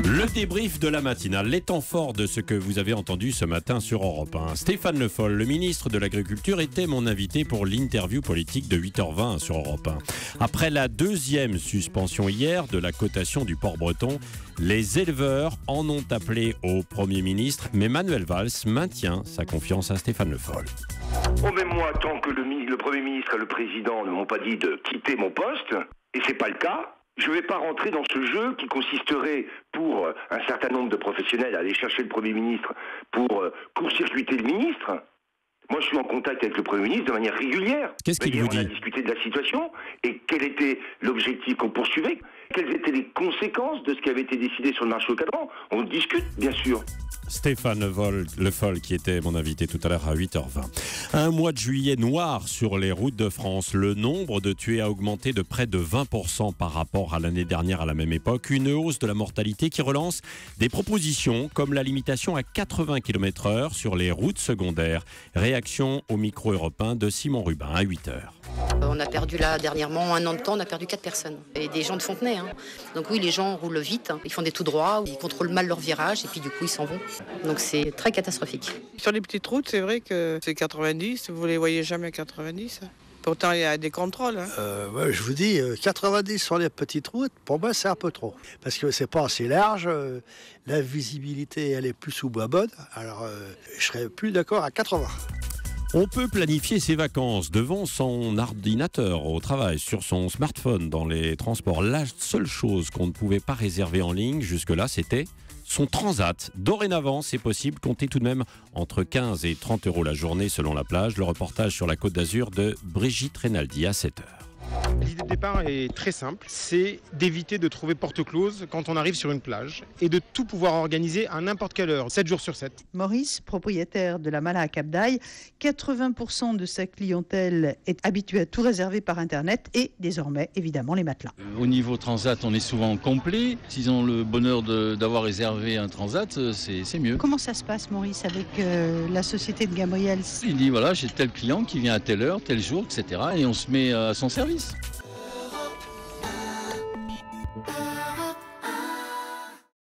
Le débrief de la matinale, les temps forts de ce que vous avez entendu ce matin sur Europe 1. Stéphane Le Foll, le ministre de l'Agriculture, était mon invité pour l'interview politique de 8h20 sur Europe 1. Après la deuxième suspension hier de la cotation du porc breton, les éleveurs en ont appelé au Premier ministre, mais Manuel Valls maintient sa confiance à Stéphane Le Foll. Oh mais moi, tant que le Premier ministre et le Président ne m'ont pas dit de quitter mon poste, et c'est pas le cas, je ne vais pas rentrer dans ce jeu qui consisterait pour un certain nombre de professionnels à aller chercher le Premier ministre pour court-circuiter le ministre. Moi, je suis en contact avec le Premier ministre de manière régulière. Qu'est-ce qu'il vous dit ? On a discuté de la situation et quel était l'objectif qu'on poursuivait. Quelles étaient les conséquences de ce qui avait été décidé sur le marché au cadran. On discute, bien sûr. Stéphane Le Foll, qui était mon invité tout à l'heure à 8h20. Un mois de juillet noir sur les routes de France. Le nombre de tués a augmenté de près de 20% par rapport à l'année dernière à la même époque. Une hausse de la mortalité qui relance des propositions comme la limitation à 80 km/h sur les routes secondaires. Réaction au micro européen de Simon Rubin à 8h. On a perdu là dernièrement, un an de temps, on a perdu 4 personnes. Et des gens de Fontenay. Donc oui, les gens roulent vite, ils font des tout droits, ils contrôlent mal leur virage et puis du coup ils s'en vont. Donc c'est très catastrophique. Sur les petites routes, c'est vrai que c'est 90, vous les voyez jamais à 90. Pourtant, il y a des contrôles. Ouais, je vous dis, 90 sur les petites routes, pour moi, c'est un peu trop. Parce que c'est pas assez large, la visibilité, elle est plus sous bois-bonne. Alors, je serais plus d'accord à 80. On peut planifier ses vacances devant son ordinateur au travail, sur son smartphone, dans les transports. La seule chose qu'on ne pouvait pas réserver en ligne jusque-là, c'était son transat. Dorénavant, c'est possible. Comptez tout de même entre 15 et 30 € la journée selon la plage. Le reportage sur la Côte d'Azur de Brigitte Reynaldi à 7h. L'idée de départ est très simple, c'est d'éviter de trouver porte close quand on arrive sur une plage et de tout pouvoir organiser à n'importe quelle heure, 7 jours sur 7. Maurice, propriétaire de la Mala à Cap d'Aille, 80% de sa clientèle est habituée à tout réserver par Internet et désormais, évidemment, les matelas. Au niveau transat, on est souvent complet. S'ils ont le bonheur d'avoir réservé un transat, c'est mieux. Comment ça se passe, Maurice, avec la société de Gamoyels ? Il dit, voilà, j'ai tel client qui vient à telle heure, tel jour, etc. Et on se met à son service.